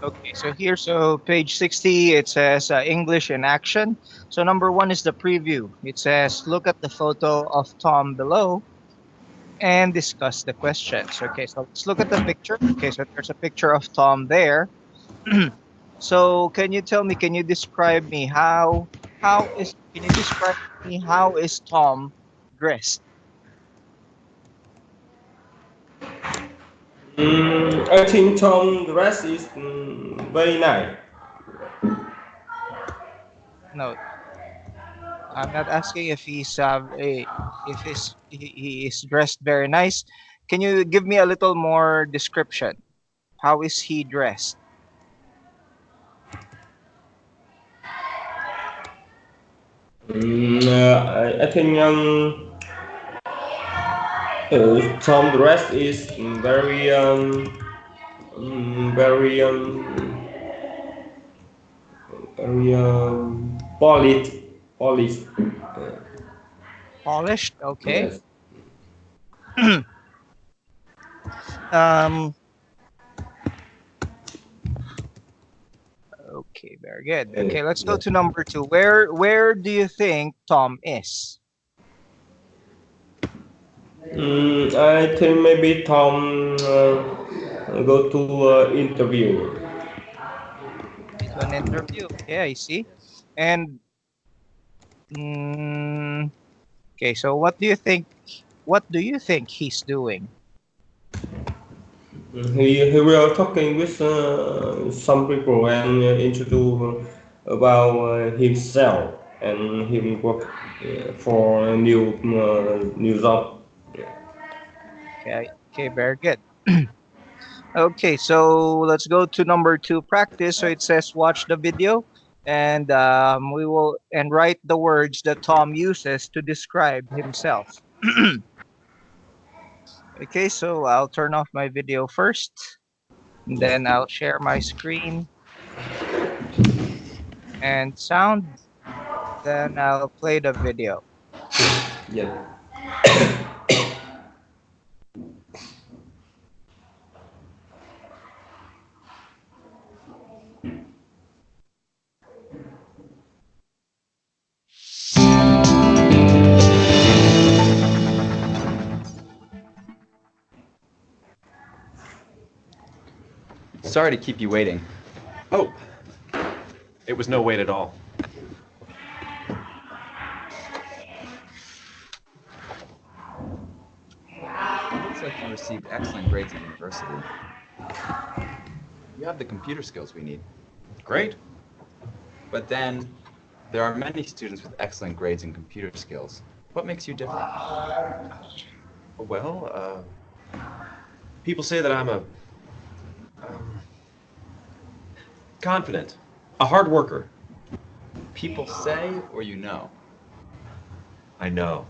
Okay, so here, so page 60, it says English in action. So number one is the preview. It says, look at the photo of Tom below and discuss the questions. Okay, so let's look at the picture. Okay, so there's a picture of Tom there. So can you tell me, can you describe me can you describe me how is Tom dressed? I think Tom dress is very nice. No, I'm not asking if he is dressed very nice. Can you give me a little more description? How is he dressed? I think Tom dress is very very polished. Polished, okay. Yes. um okay, very good. Okay, let's go Yes. to number two. Where do you think Tom is? I think maybe Tom go to interview. To an interview. Okay, I see. And mm, okay, so what do you think he's doing? He will talking with some people and introduce about himself and him work for a new job. Okay, okay, very good. Okay, so let's go to number two, practice. So it says watch the video, and we will and write the words that Tom uses to describe himself. Okay, so I'll turn off my video first, and then I'll share my screen and sound. Then I'll play the video. Yeah. Sorry to keep you waiting. Oh, it was no wait at all. It looks like you received excellent grades at university. You have the computer skills we need. Great. But then, there are many students with excellent grades and computer skills. What makes you different? Well, people say that I'm um, confident, a hard worker. People say or you know? I know.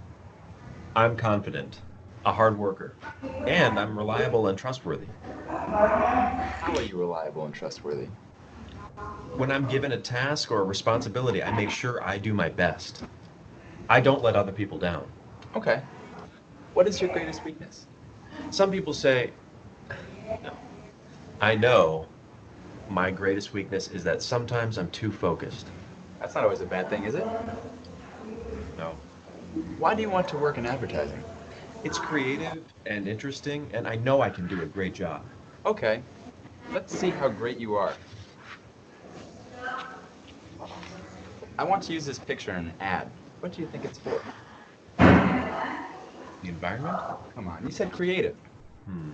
I'm confident, a hard worker, and I'm reliable and trustworthy. How are you reliable and trustworthy? When I'm given a task or a responsibility, I make sure I do my best. I don't let other people down. Okay. What is your greatest weakness? Some people say, no. I know my greatest weakness is that sometimes I'm too focused. That's not always a bad thing, is it? No. Why do you want to work in advertising? It's creative and interesting, and I know I can do a great job. Okay. Let's see how great you are. I want to use this picture in an ad. What do you think it's for? The environment? Come on, you said creative. Hmm.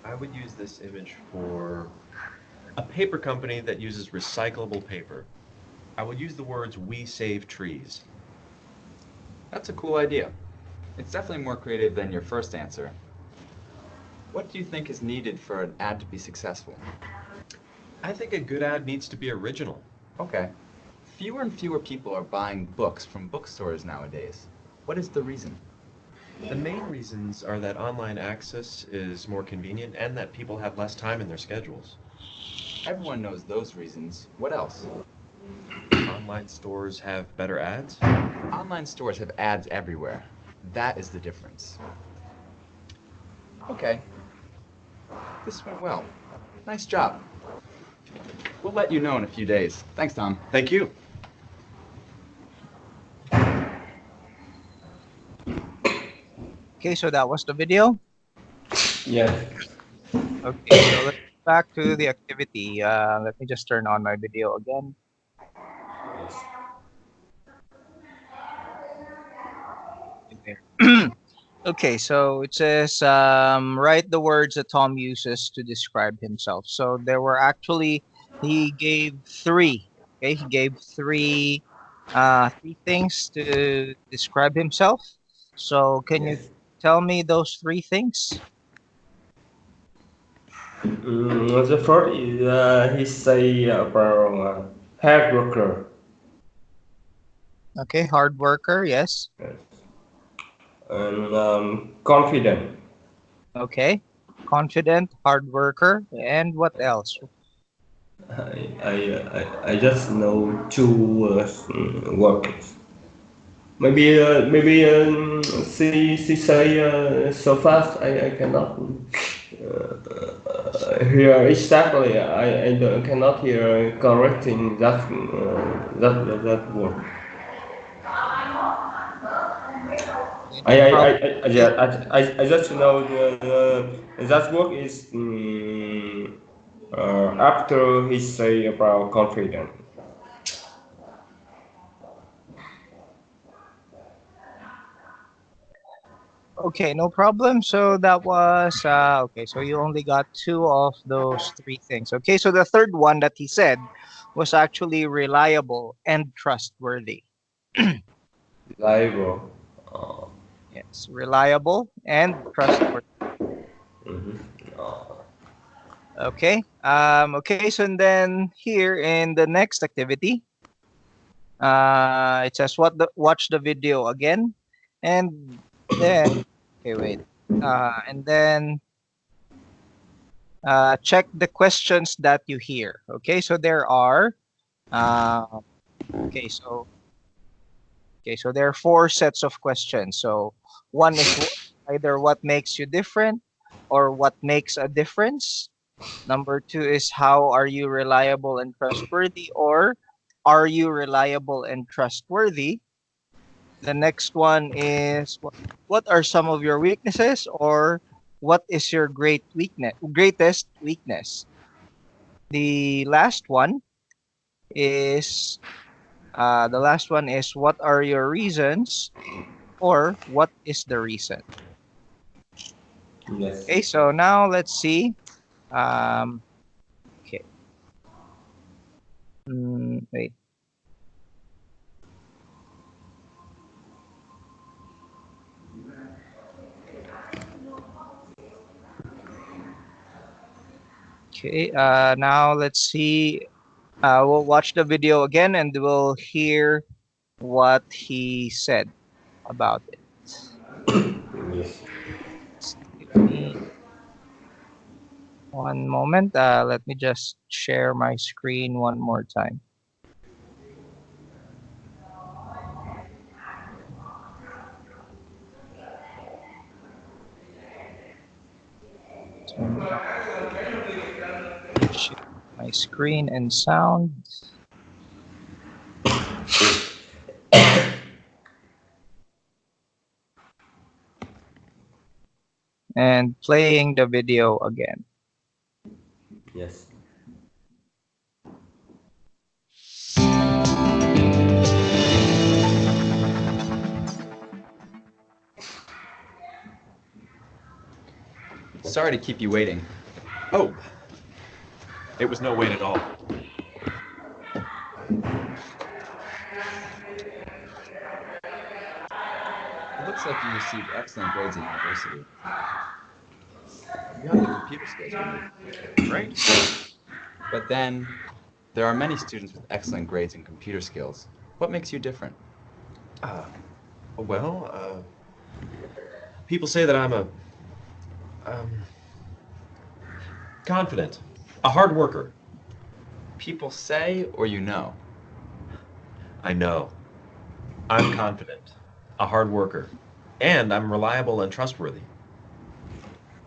I would use this image for a paper company that uses recyclable paper. I would use the words "we save trees." That's a cool idea. It's definitely more creative than your first answer. What do you think is needed for an ad to be successful? I think a good ad needs to be original. Okay. Fewer and fewer people are buying books from bookstores nowadays. What is the reason? The main reasons are that online access is more convenient and that people have less time in their schedules. Everyone knows those reasons. What else? Online stores have better ads. Online stores have ads everywhere. That is the difference. Okay. This went well. Nice job. We'll let you know in a few days. Thanks, Tom. Thank you. Okay, so that was the video. Yes. Okay, so let's go back to the activity. Let me just turn on my video again. There. Okay, so it says write the words that Tom uses to describe himself. So there were actually he gave three. Okay, he gave three things to describe himself. So can you Yes. tell me those three things? The first is he say about hard worker. Okay, hard worker, yes. Yes. And confident. Okay, confident, hard worker, and what else? I just know two words. Maybe she say so fast I cannot hear exactly. Cannot hear correcting that word. Okay, no problem. Okay. I just know that word is after he say about confident. Okay, no problem. So that was okay. So you only got two of those three things. Okay, so the third one that he said was actually reliable and trustworthy. Reliable. Yes, reliable and trustworthy. Mhm. Okay. Okay. So and then here in the next activity, it says watch the video again, and then okay, wait. And then check the questions that you hear. Okay, so there are uh, okay, so there are four sets of questions. So one is either what makes you different or what makes a difference. Number two is how are you reliable and trustworthy, or are you reliable and trustworthy? The next one is what are some of your weaknesses, or what is your greatest weakness? The last one is what are your reasons, or what is the reason? Yes. Okay, so now let's see. Okay. Wait. Okay. Now let's see. We'll watch the video again and we'll hear what he said about it. Yes. Give me one moment. Let me just share my screen one more time. Turn on share my screen and sound. And playing the video again. Yes. Sorry to keep you waiting. Oh, it was no wait at all. It looks like you received excellent grades at university. You have the computer skills we need. Great. But then, there are many students with excellent grades and computer skills. What makes you different? Well, people say that I'm um, confident, a hard worker. People say or you know? I know. I'm confident, a hard worker, and I'm reliable and trustworthy.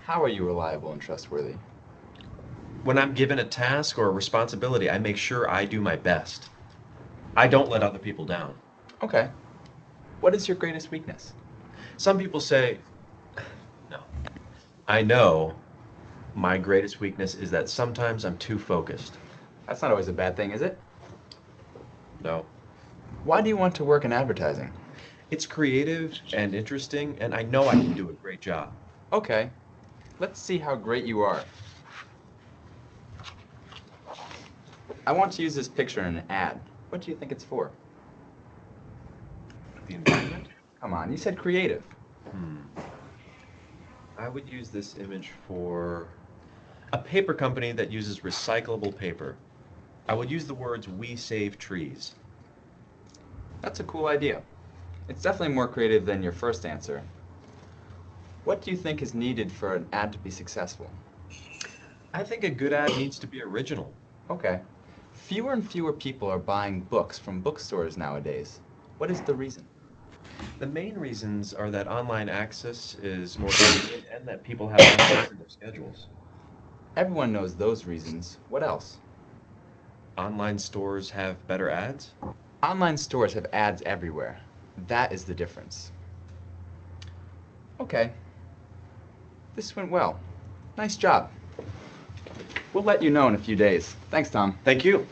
How are you reliable and trustworthy? When I'm given a task or a responsibility, I make sure I do my best. I don't let other people down. Okay. What is your greatest weakness? Some people say, no. I know my greatest weakness is that sometimes I'm too focused. That's not always a bad thing, is it? No. Why do you want to work in advertising? It's creative and interesting, and I know I can do a great job. Okay. Let's see how great you are. I want to use this picture in an ad. What do you think it's for? The environment? Come on, you said creative. I would use this image for a paper company that uses recyclable paper. I would use the words "We save trees." That's a cool idea. It's definitely more creative than your first answer. What do you think is needed for an ad to be successful? I think a good ad needs to be original. Okay. Fewer and fewer people are buying books from bookstores nowadays. What is the reason? The main reasons are that online access is more convenient and that people have less time in their schedules. Everyone knows those reasons. What else? Online stores have better ads. Online stores have ads everywhere. That is the difference. Okay. This went well. Nice job. We'll let you know in a few days. Thanks, Tom. Thank you.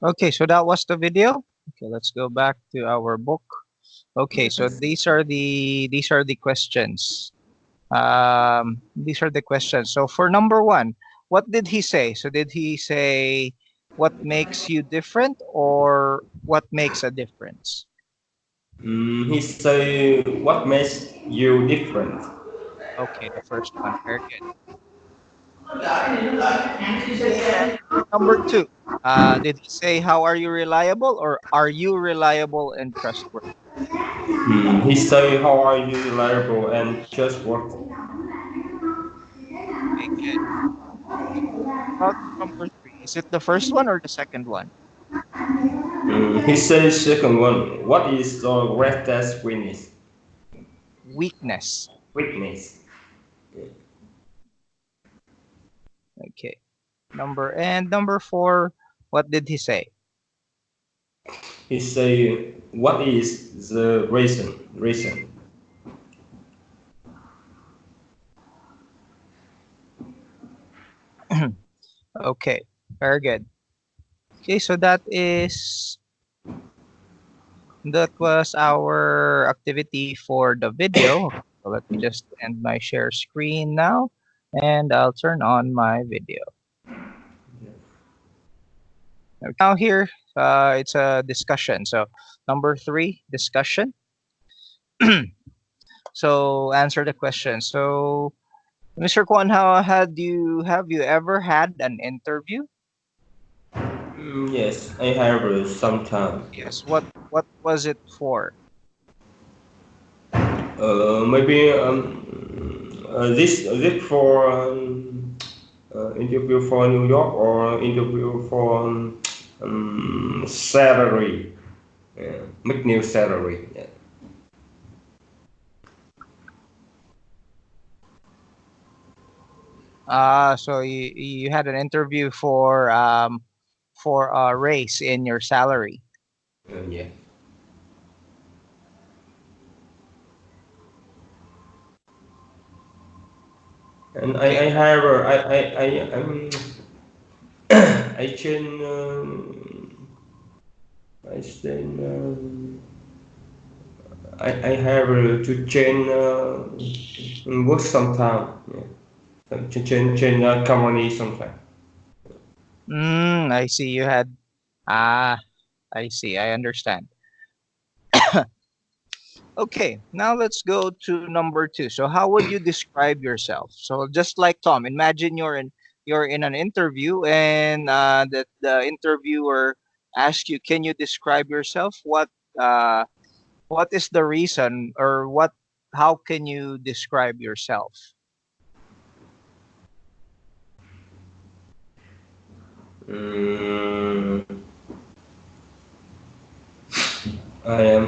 Okay, so that was the video. Okay, let's go back to our book. Okay, so these are the questions. These are the questions. So for number one, what did he say? So did he say what makes you different or what makes a difference? He say, what makes you different? Okay, the first one. Very good. And for number two, did he say how are you reliable or are you reliable and trustworthy? He say, how are you reliable and trustworthy? Okay, good. About number three, is it the first one or the second one? He says second one, what is your greatest weakness? Weakness. Weakness. Okay. Number four, what did he say? He say, what is the reason? Reason. Okay, very good. Okay, so that was our activity for the video. So let me just end my share screen now, and I'll turn on my video. Now here, it's a discussion. So number three, discussion. So answer the question. So Mr. Kwan, have you ever had an interview? Yes, I have sometime. Yes. What was it for? Maybe this for interview for New York or interview for salary, make new salary. Yeah. So you had an interview for a raise in your salary. Yeah. And Okay. I have I change I change I have to change work sometime. Yeah. Change company sometime. I see you had ah I see. I understand. Okay, now let's go to number two. So how would you describe yourself? So just like Tom, imagine you're in an interview and the interviewer asks you, can you describe yourself? What is the reason or how can you describe yourself? Mm, I am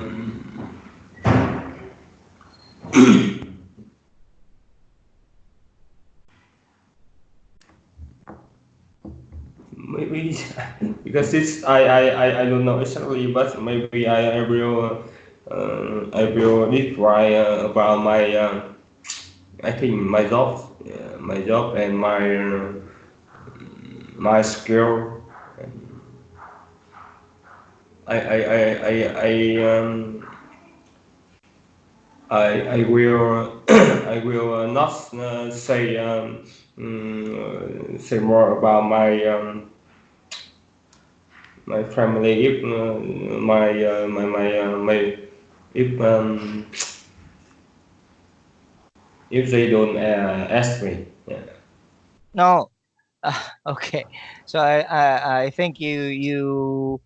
maybe because it's I don't know exactly, but maybe I will describe about my I think my job and my skill. I will I will not say more about my family if my if if they don't ask me. Yeah. No. Okay. So I think you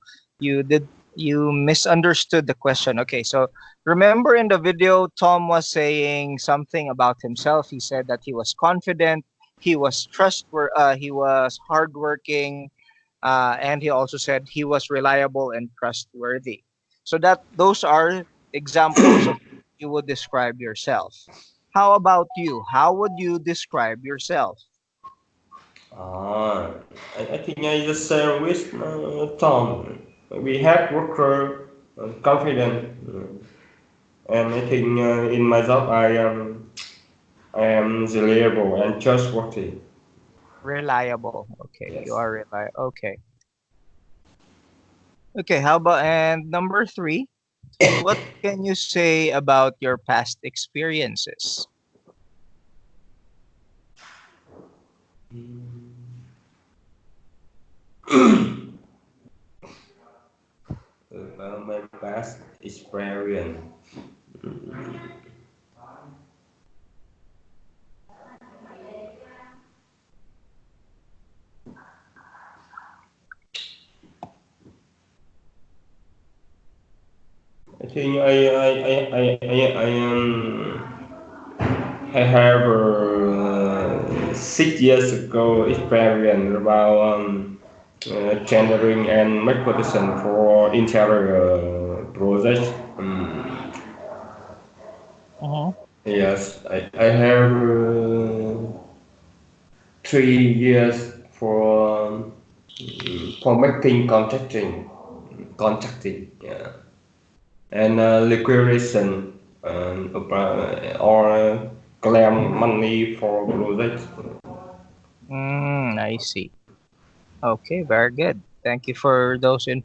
misunderstood the question. Okay. So remember in the video, Tom was saying something about himself. He said that he was confident, he was hardworking, and he also said he was reliable and trustworthy. So that those are examples of you would describe yourself. How about you? How would you describe yourself? Ah, I think I just share with Tom. We have worker confident, and I think in my job I am reliable and trustworthy. Reliable. Okay, you Yes. are reliable. Okay. Okay, how about and number three, what can you say about your past experiences? About my past experience. I think I have 6 years ago experience about tendering and marketing for interior projects. Mm-hmm. Yes, I have 3 years for making contracting, yeah, and liquidation or claim money for projects. I see. Okay, very good. Thank you for those in.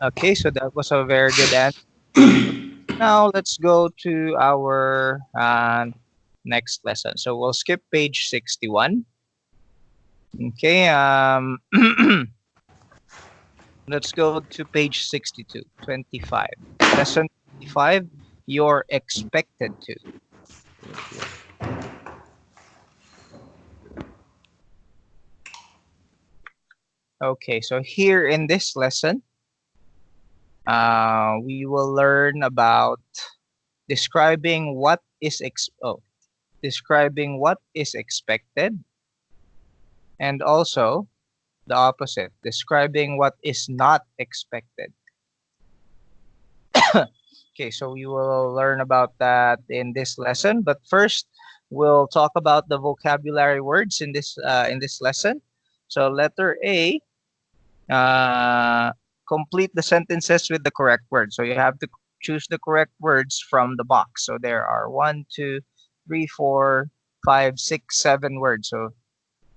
Okay, so that was a very good answer. Now let's go to our next lesson. So we'll skip page 61. Okay, let's go to page 62, 25. Lesson 25, you're expected to. Okay, so here in this lesson, we will learn about describing describing what is expected, and also the opposite, describing what is not expected. Okay, so we will learn about that in this lesson. But first, we'll talk about the vocabulary words in this lesson. So letter A, complete the sentences with the correct words. So you have to choose the correct words from the box. So there are 1, 2, 3, 4, 5, 6, 7 words. So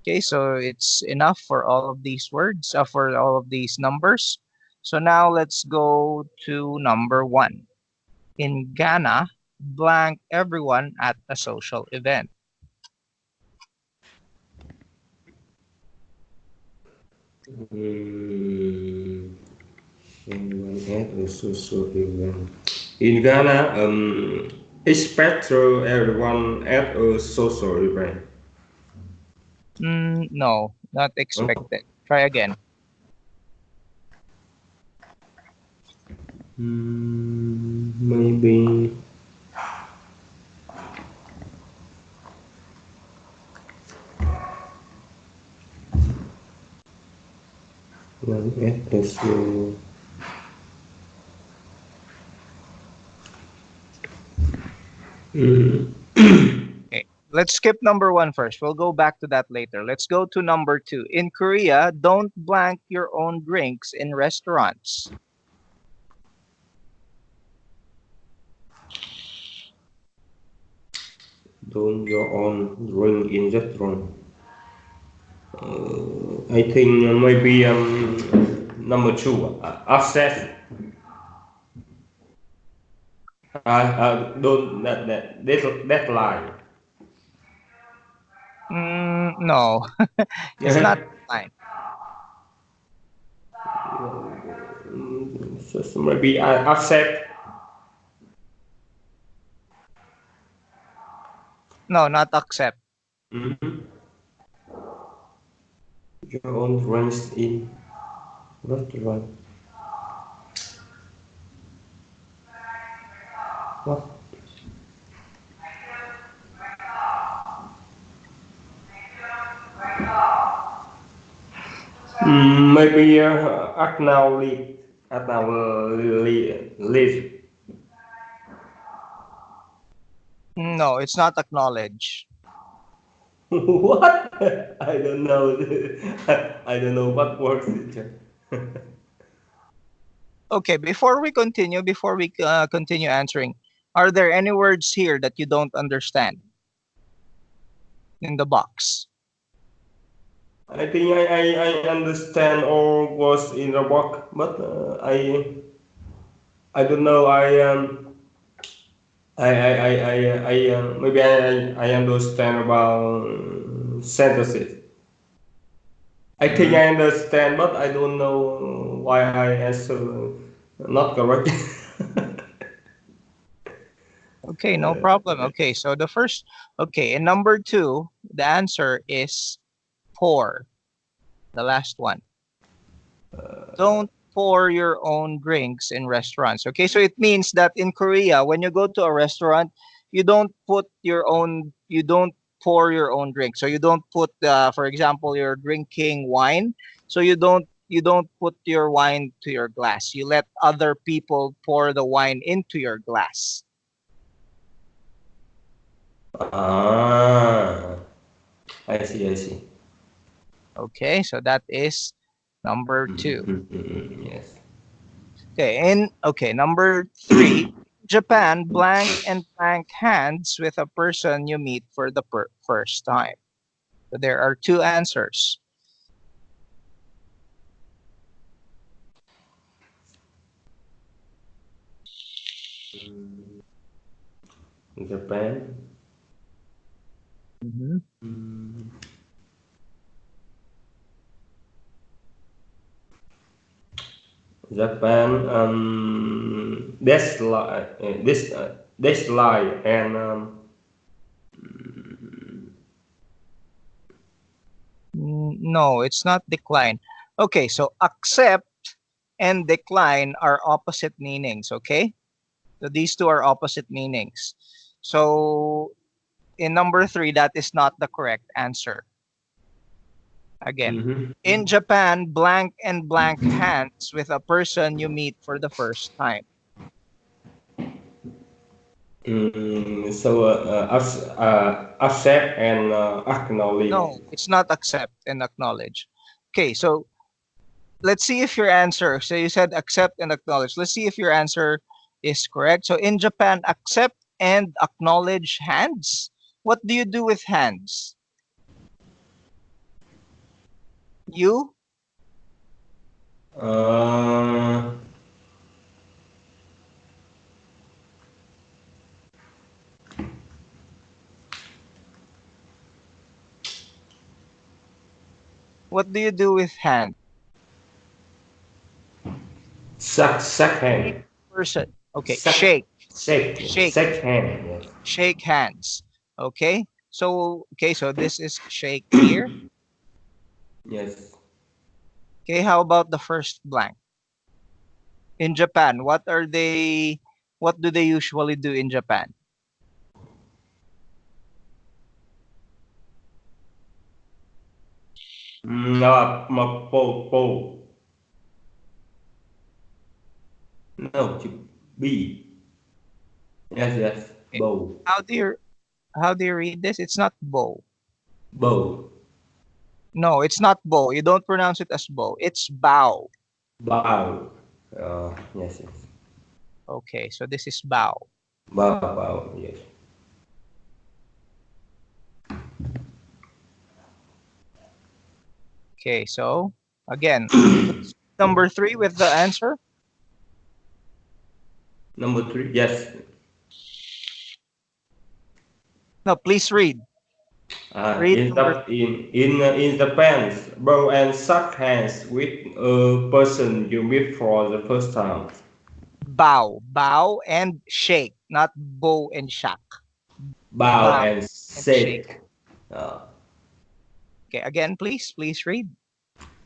okay, so it's enough for all of these words, for all of these numbers. So now let's go to number 1. In Ghana, blank everyone at a social event. Mm, Anyone at a social event. In Ghana, expect everyone at a social event. No, not Oh, expected. Try again. maybe one at a social. Mm. Okay, let's skip number 1 first. We'll go back to that later. Let's go to number 2. In Korea, don't blank your own drinks in restaurants. Don't your own drink in restaurant. I think maybe number 2, access. Don't that lie. No, it's not fine. So maybe accept. No, not accept. Mm-hmm. Your own drinks in restaurant. What? Maybe acknowledge. No, it's not acknowledge. What? I don't know. I don't know what works. Okay, before we continue answering, are there any words here that you don't understand in the box? I think I understand all was in the box, but I don't know. Maybe I understand about synthesis. I think I understand, but I don't know why I answer not correct. Okay, no problem. Okay, so in number 2, the answer is pour, the last one. Don't pour your own drinks in restaurants. Okay, so it means that in Korea, when you go to a restaurant, you don't pour your own drink. So you don't put, for example, you're drinking wine. So you don't put your wine to your glass. You let other people pour the wine into your glass. Ah, I see. Okay, so that is number 2. Yes. Okay, number 3. Japan, blank and blank hands with a person you meet for the first time. So there are 2 answers. Japan. Japan. This lie and No, it's not decline. Okay, so accept and decline are opposite meanings, okay? So these 2 are opposite meanings. So in number 3, that is not the correct answer. Again, in Japan, blank and blank hands with a person you meet for the first time. So accept and acknowledge. No, it's not accept and acknowledge. Okay, so let's see if your answer, so you said accept and acknowledge. Let's see if your answer is correct. So in Japan, accept and acknowledge hands. What do you do with hands? You? What do you do with hands? Shake hand. Person. Okay, Shake hand. Yes. shake hands. Okay, so this is shake here. Yes. Okay, how about the first blank? In Japan, what do they usually do in Japan? Po. No, B. Yes. Bow. How do you read this? It's not bow. Bow. No, it's not bow. You don't pronounce it as bow. It's bow. Bow. Yes, yes. Okay, so this is bow. Bow, bow, yes. Okay, so again, number 3 with the answer. Number 3, yes. No, please read. Read In number the pants, bow and shake hands with a person you meet for the first time. bow and shake, not bow and shack. Bow Bow and and shake. shake. Uh, Okay, again, please read.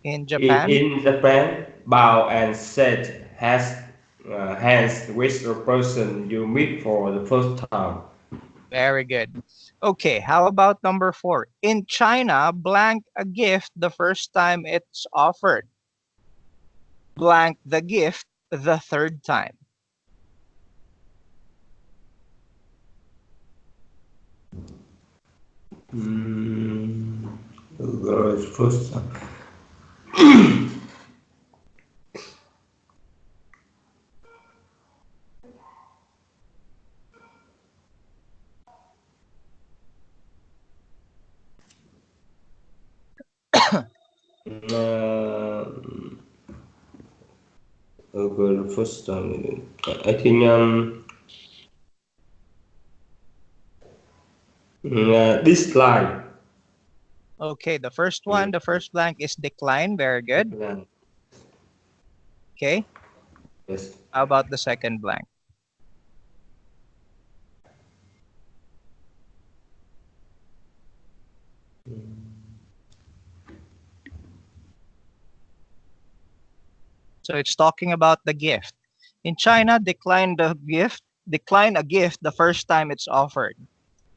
In Japan, in Japan, bow and shake hands with a person you meet for the first time. very good. Okay, how about number 4? In China, blank a gift the first time it's offered. Blank the gift the third time. First time. The first time. I think this line. Okay, the first one, the first blank is decline. Very good. Okay, Yes. how about the second blank? So it's talking about the gift. In China, decline a gift the first time it's offered.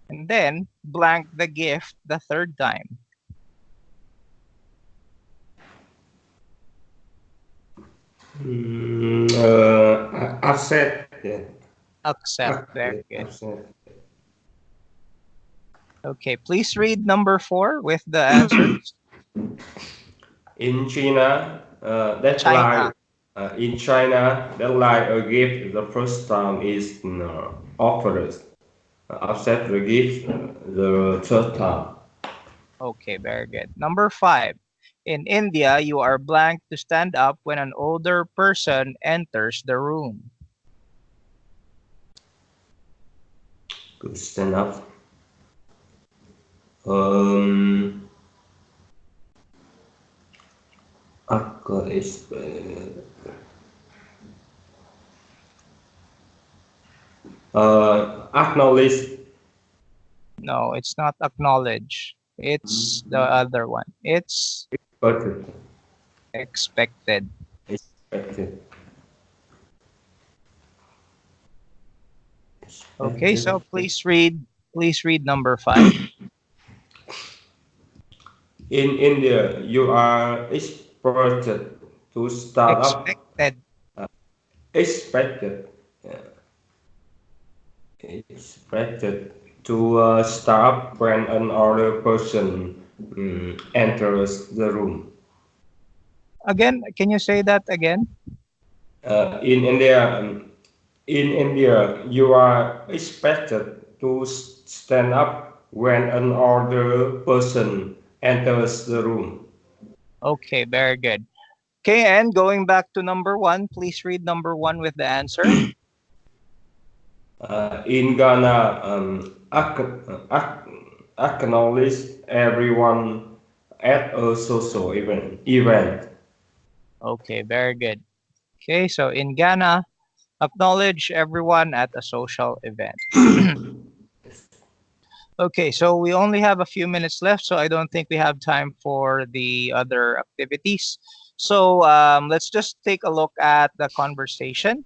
And then blank the gift the third time. Accept. Yeah. Accept. Very good. Accept. Okay, please read number 4 with the answers. In China, that China. line. In China, that line a gift the first time is offered. Accept the gift the third time. Okay, very good. Number 5. In India, you are blank to stand up when an older person enters the room. To stand up. Is acknowledge. No, it's not acknowledge. It's the other one. It's Perfect. expected. Expected. Okay, so please read number 5. In India, you are expected to start up. Expected. Expected. Expected to start up when another person enters the room. Again, can you say that again? In India, you are expected to stand up when another person enters the room. Okay, very good. Okay, and going back to number 1, please read number 1 with the answer. In Ghana, acknowledge everyone at a social event. Okay, very good. Okay, so in Ghana, acknowledge everyone at a social event. Okay, so we only have a few minutes left, so I don't think we have time for the other activities. So let's just take a look at the conversation.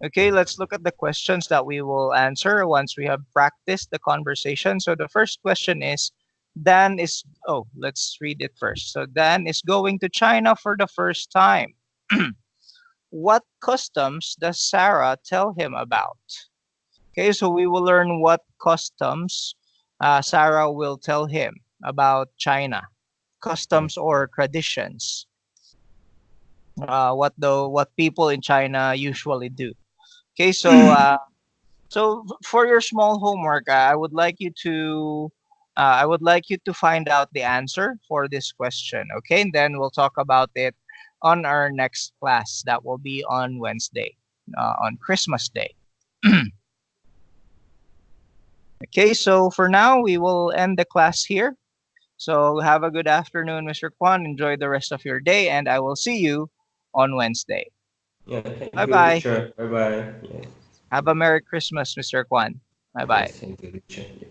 Okay, let's look at the questions that we will answer once we have practiced the conversation. So the first question is, let's read it first. So Dan is going to China for the first time. What customs does Sarah tell him about? Okay, so we will learn what customs Sarah will tell him about China, customs or traditions. What people in China usually do. Okay, so for your small homework, I would like you to find out the answer for this question. Okay, and then we'll talk about it on our next class. That will be on Wednesday, on Christmas Day. Okay, so for now we will end the class here. So have a good afternoon, Mr. Kwan. Enjoy the rest of your day, and I will see you on Wednesday. Yeah, thank Bye you, bye. teacher. Bye bye. Yes, Have a Merry Christmas, Mr. Kwan. Bye bye. yes, thank you, teacher. Yeah.